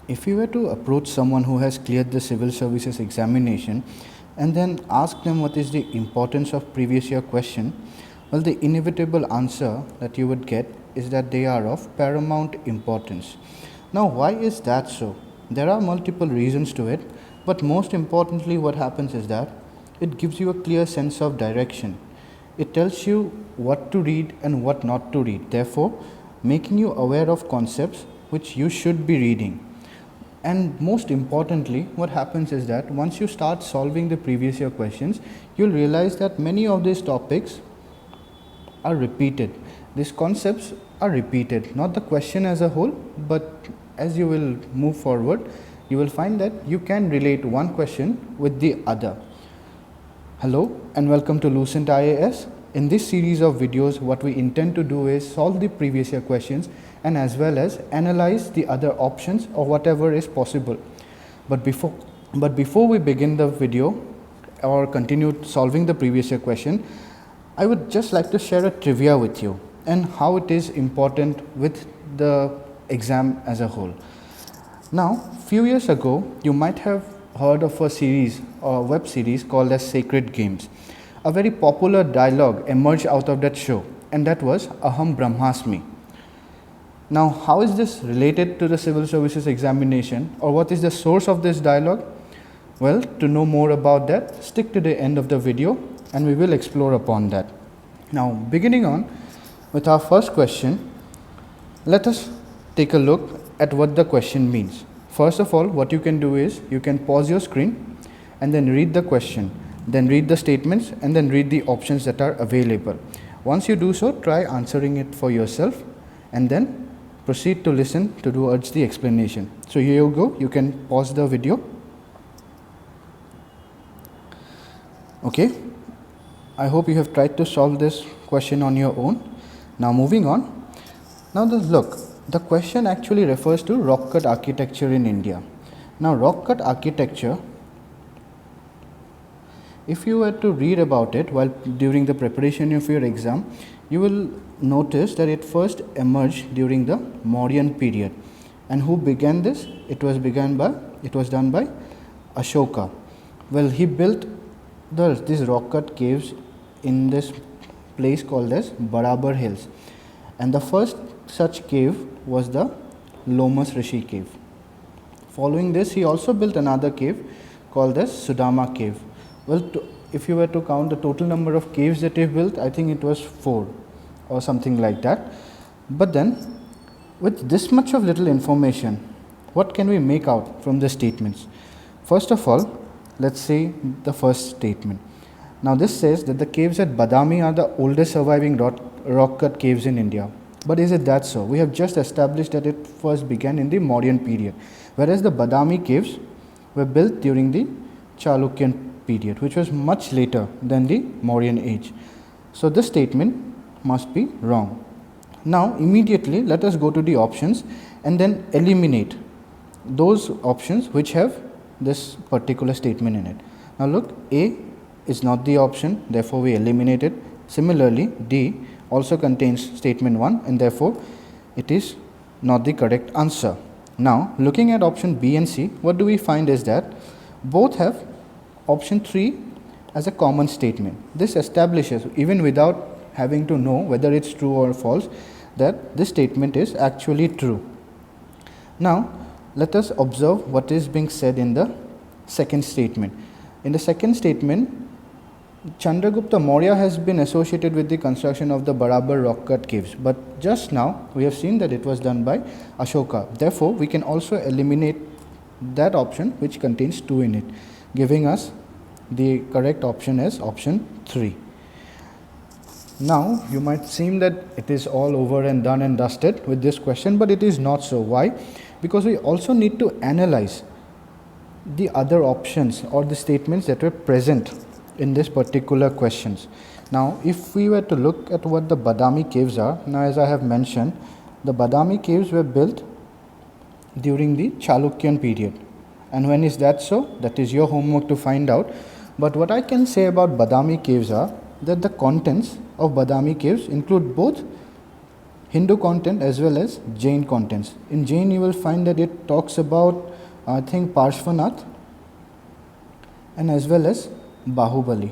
If you were to approach someone who has cleared the civil services examination and then ask them what is the importance of previous year question, well, the inevitable answer that you would get is that they are of paramount importance. Now, why is that so? There are multiple reasons to it, but most importantly, what happens is that it gives you a clear sense of direction. It tells you what to read and what not to read, therefore making you aware of concepts which you should be reading. And most importantly, what happens is that once you start solving the previous year questions, you'll realize that many of these topics are repeated. These concepts are repeated, not the question as a whole, but as you will move forward, you will find that you can relate one question with the other. Hello and welcome to Lucent IAS. In this series of videos, what we intend to do is solve the previous year questions and as well as analyze the other options or whatever is possible. But before we begin the video or continue solving the previous year question, I would just like to share a trivia with you and how it is important with the exam as a whole. Now, few years ago, you might have heard of a series or web series called as Sacred Games. A very popular dialogue emerged out of that show, and that was Aham Brahmasmi. Now, how is this related to the civil services examination, or what is the source of this dialogue? Well, to know more about that, stick to the end of the video and we will explore upon that. Now, beginning on with our first question, let us take a look at what the question means. First of all, what you can do is you can pause your screen and then read the question, then read the statements and then read the options that are available. Once you do so, try answering it for yourself and then proceed to listen towards the explanation. So here you go, you can pause the video. Okay, I hope you have tried to solve this question on your own. Now moving on. Now the question actually refers to rock cut architecture in India. Now rock cut architecture, if you were to read about it while during the preparation of your exam, you will notice that it first emerged during the Mauryan period. And who began this? It was done by Ashoka. Well, he built these rock cut caves in this place called as Barabar Hills. And the first such cave was the Lomas Rishi cave. Following this, he also built another cave called as Sudama cave. Well, if you were to count the total number of caves that he built, I think it was 4 or something like that. But then, with this much of little information, what can we make out from the statements? First of all, let's see the first statement. Now this says that the caves at Badami are the oldest surviving rock cut caves in India. But is it that so? We have just established that it first began in the Mauryan period, whereas the Badami caves were built during the Chalukyan period, which was much later than the Mauryan age. So this statement must be wrong. Now immediately let us go to the options and then eliminate those options which have this particular statement in it. Now look, A is not the option, therefore we eliminate it. Similarly, D also contains statement 1 and therefore it is not the correct answer. Now looking at option B and C, what do we find is that both have option 3 as a common statement. This establishes, even without having to know whether it's true or false, that this statement is actually true. Now let us observe what is being said in the second statement. In the second statement, Chandragupta Maurya has been associated with the construction of the Barabar rock cut caves, but just now we have seen that it was done by Ashoka. Therefore, we can also eliminate that option which contains 2 in it, giving us the correct option as option 3. Now, you might seem that it is all over and done and dusted with this question, but it is not so. Why? Because we also need to analyze the other options or the statements that were present in this particular questions. Now, if we were to look at what the Badami caves are, now as I have mentioned, the Badami caves were built during the Chalukyan period. And when is that so? That is your homework to find out. But what I can say about Badami caves are that the contents of Badami caves include both Hindu content as well as Jain contents. In Jain you will find that it talks about, I think, Parshvanath and as well as Bahubali.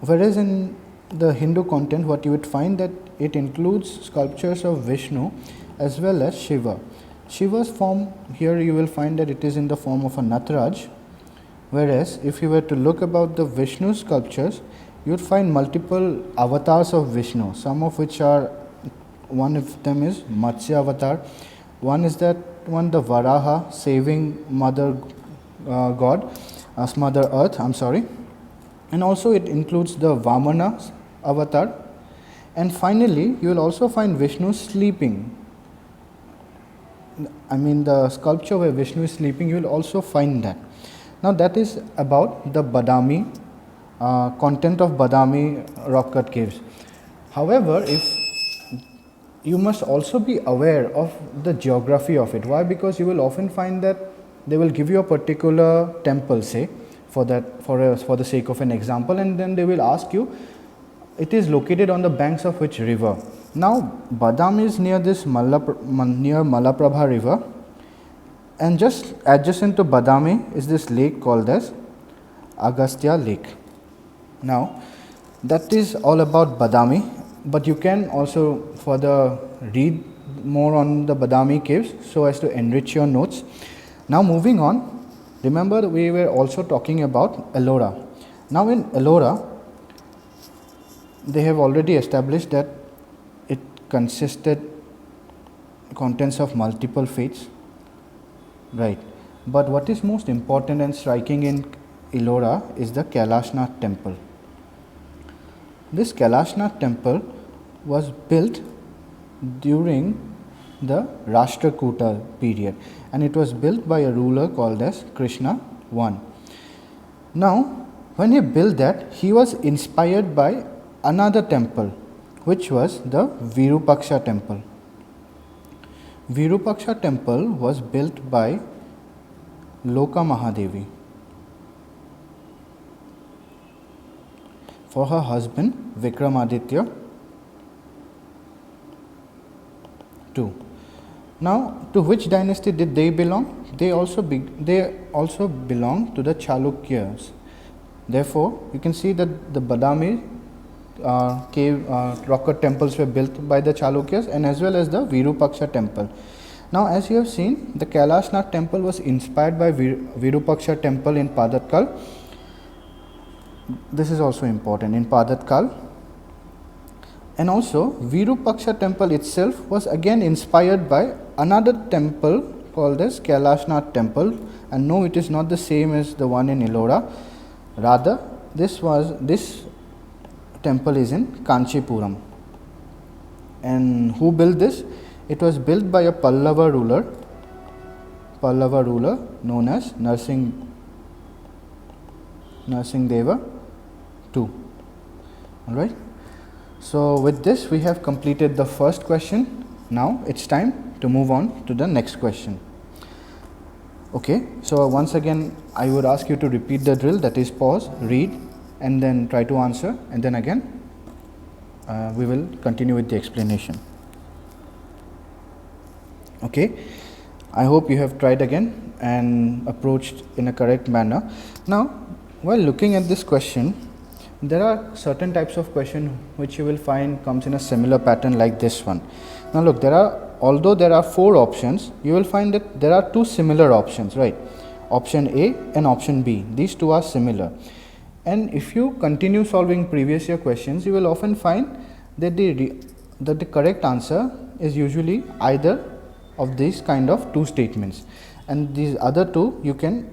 Whereas in the Hindu content, what you would find that it includes sculptures of Vishnu as well as Shiva. Shiva's form here you will find that it is in the form of a Nataraj, whereas if you were to look about the Vishnu sculptures, you would find multiple avatars of Vishnu, some of which are, one of them is Matsya avatar, one is that one, the Varaha, saving Mother God, Mother Earth, I'm sorry, and also it includes the Vamana avatar, and finally you will also find Vishnu sleeping. I mean the sculpture where Vishnu is sleeping, you will also find that. Now that is about the Badami, content of Badami rock cut caves. However, if you must also be aware of the geography of it. Why? Because you will often find that they will give you a particular temple, say, for the sake of an example, and then they will ask you, it is located on the banks of which river. Now Badam is near this near Malaprabha river, and just adjacent to Badami is this lake called as Agastya Lake. Now that is all about Badami, but you can also further read more on the Badami caves so as to enrich your notes. Now moving on, remember we were also talking about Ellora. Now in Ellora, they have already established that it consisted contents of multiple faiths, right? But what is most important and striking in Ellora is the Kailashnath temple. This Kailashnath temple was built during the Rashtrakuta period, and it was built by a ruler called as Krishna I. Now when he built that, he was inspired by another temple, which was the Virupaksha temple. Virupaksha temple was built by Loka Mahadevi for her husband Vikramaditya II. Now, to which dynasty did they belong? They also belong to the Chalukyas. Therefore, you can see that the Badami cave rock cut temples were built by the Chalukyas, and as well as the Virupaksha temple. Now, as you have seen, the Kailashnath temple was inspired by Virupaksha temple in Padatkal. This is also important, in Padatkal. And also Virupaksha temple itself was again inspired by another temple called as Kailashnath temple, and no, it is not the same as the one in Ellora. Rather, this temple is in Kanchipuram. And who built this? It was built by a Pallava ruler known as Narsinghdeva II. Alright. So with this we have completed the first question. Now it's time to move on to the next question. Okay, so once again I would ask you to repeat the drill, that is pause, read, and then try to answer, and then again we will continue with the explanation. Okay, I hope you have tried again and approached in a correct manner. Now while looking at this question, there are certain types of question which you will find comes in a similar pattern like this one. Now look, although there are 4 options, you will find that there are 2 similar options, right? Option A and option B, these 2 are similar. And if you continue solving previous year questions, you will often find that the correct answer is usually either of these kind of 2 statements, and these other 2 you can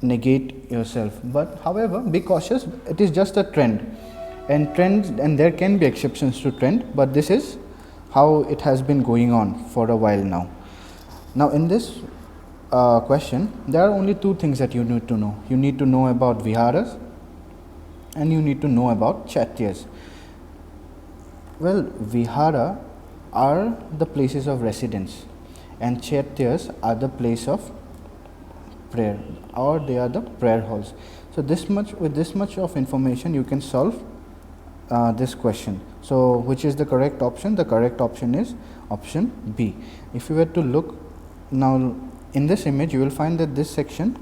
negate yourself. But however, be cautious, it is just a trend, and there can be exceptions to trend, but this is how it has been going on for a while now. Now in this question, there are only 2 things that you need to know. You need to know about Viharas and you need to know about chaityas. Well, Vihara are the places of residence and chaityas are the place of prayer, or they are the prayer halls. So with this much of information you can solve this question. So which is the correct option? The correct option is option B. If you were to look now in this image, you will find that this section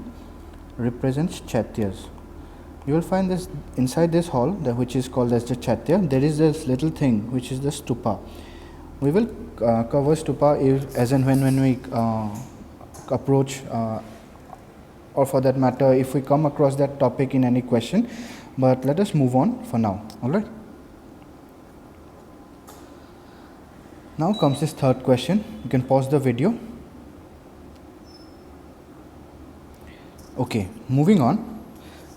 represents chaityas. You will find this inside this hall, which is called as the chaitya. There is this little thing which is the stupa. We will cover stupa as and when we approach or for that matter if we come across that topic in any question, but let us move on for now. Alright. Now comes this third question. You can pause the video. Okay, moving on.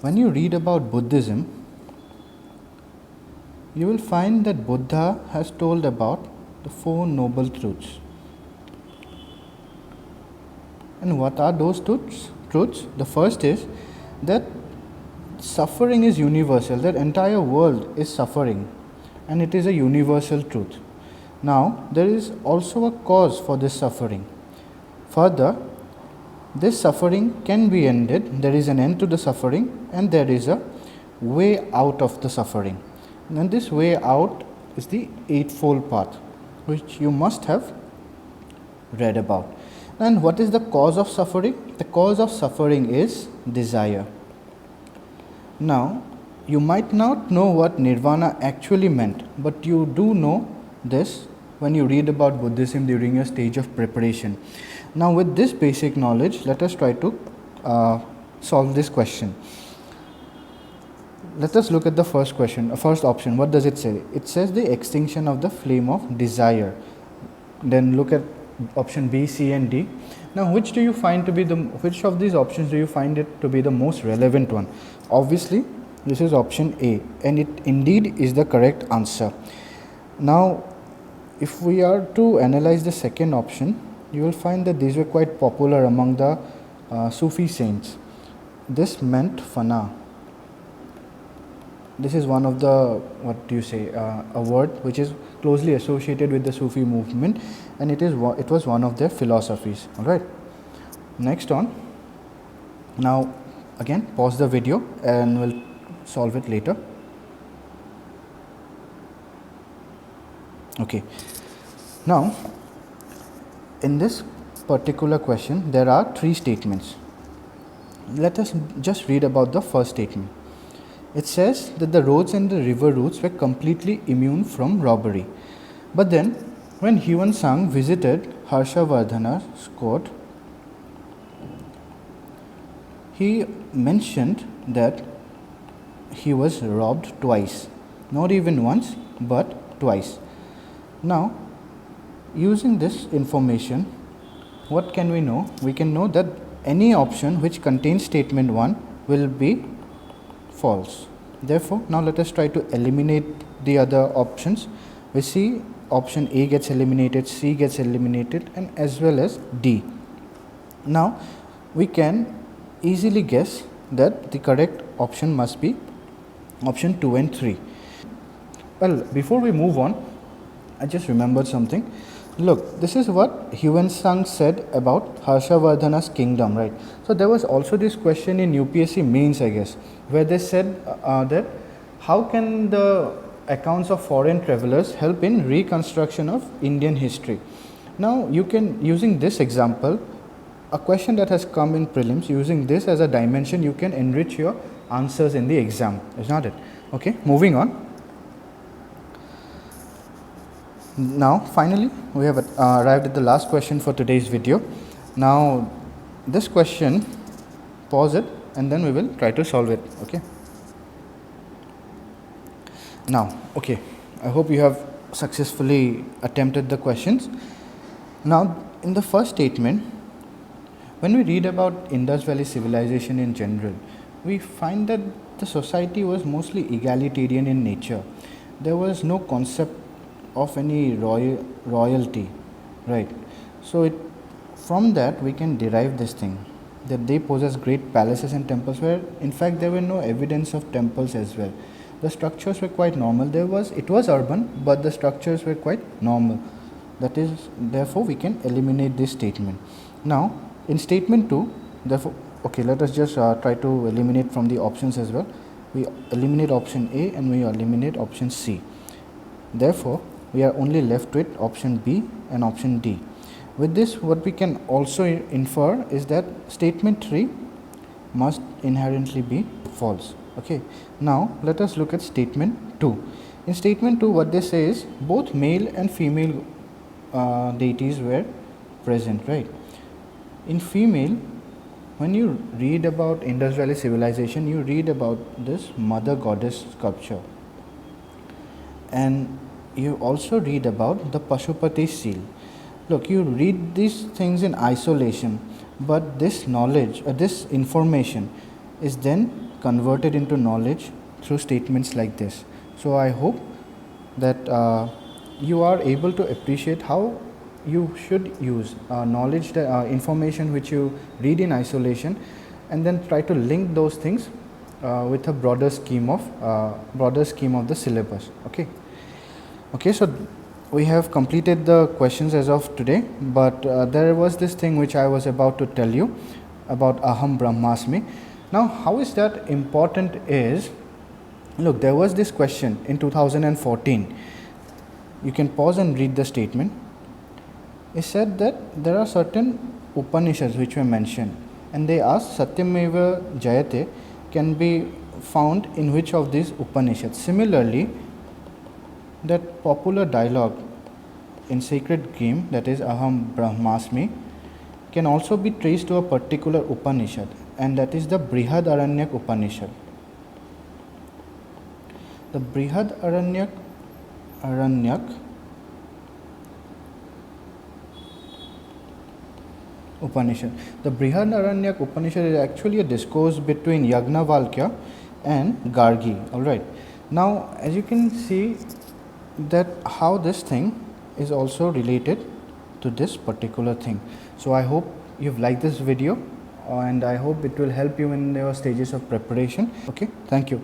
When you read about Buddhism, you will find that Buddha has told about the 4 noble truths. And what are those truths? The first is that suffering is universal, that entire world is suffering, and it is a universal truth. Now, there is also a cause for this suffering. Further, this suffering can be ended, there is an end to the suffering, and there is a way out of the suffering. And this way out is the Eightfold Path, which you must have read about. And what is the cause of suffering? The cause of suffering is desire. Now, you might not know what nirvana actually meant, but you do know this when you read about Buddhism during your stage of preparation. Now, with this basic knowledge, let us try to solve this question. Let us look at the first question, first option. What does it say? It says the extinction of the flame of desire. Then look at option B, C and D. Now, which do you find to be which of these options do you find it to be the most relevant one? Obviously, this is option A, and it indeed is the correct answer. Now, if we are to analyze the second option, you will find that these were quite popular among the Sufi saints. This meant fana. This is one of the, a word which is closely associated with the Sufi movement, and it was one of their philosophies. Alright. Next on. Now, again, pause the video and we'll solve it later. Okay. Now, in this particular question, there are 3 statements. Let us just read about the first statement. It says that the roads and the river routes were completely immune from robbery. But then, when 𝐂𝐮𝐥𝐭𝐮𝐫𝐞 visited Harshavardhana's court, he mentioned that he was robbed twice. Not even once, but twice. Now, using this information, what can we know? We can know that any option which contains statement 1 will be false. Therefore, now let us try to eliminate the other options. We see option A gets eliminated, C gets eliminated, and as well as D. Now, we can easily guess that the correct option must be option 2 and 3. Well, before we move on, I just remembered something. Look, this is what 𝐂𝐮𝐥𝐭𝐮𝐫𝐞 said about Harshavardhana's kingdom, right? So there was also this question in UPSC mains, I guess, where they said that how can the accounts of foreign travelers help in reconstruction of Indian history? Now, you can, using this example, a question that has come in prelims, using this as a dimension, you can enrich your answers in the exam, is not it? Okay, moving on. Now, finally, we have arrived at the last question for today's video. Now, this question, pause it and then we will try to solve it. Okay. Now, okay, I hope you have successfully attempted the questions. Now, in the first statement, when we read about Indus Valley civilization in general, we find that the society was mostly egalitarian in nature. There was no concept of any royalty, right? So from that we can derive this thing, that they possess great palaces and temples, where in fact there were no evidence of temples as well. The structures were quite normal. It was urban, but the structures were quite normal. That is, therefore we can eliminate this statement. Now, in statement 2, therefore, okay, let us just try to eliminate from the options as well. we eliminate option A and we eliminate option C. Therefore, we are only left with option B and option D. With this, what we can also infer is that statement 3 must inherently be false. Okay. Now, let us look at statement 2. In statement 2, what they say is both male and female deities were present, right? In female, when you read about Indus Valley civilization, you read about this mother goddess sculpture, and you also read about the Pashupati seal. Look, you read these things in isolation, but this knowledge, this information is then converted into knowledge through statements like this. So I hope that you are able to appreciate how you should use knowledge, the information which you read in isolation, and then try to link those things with a broader scheme of the syllabus. Okay, so we have completed the questions as of today, but there was this thing which I was about to tell you about Aham Brahmasmi. Now, how is that important is, look, there was this question in 2014. You can pause and read the statement. It said that there are certain Upanishads which were mentioned, and they asked Satyameva Jayate can be found in which of these Upanishads. Similarly, that popular dialogue in sacred game, that is Aham Brahmasmi, can also be traced to a particular Upanishad, and that is the Brihadaranyaka Upanishad. The Brihadaranyaka Upanishad. The Brihadaranyaka Upanishad is actually a discourse between Yajnavalkya and Gargi. Alright. Now, as you can see that how this thing is also related to this particular thing. So I hope you've liked this video, and I hope it will help you in your stages of preparation. Okay, thank you.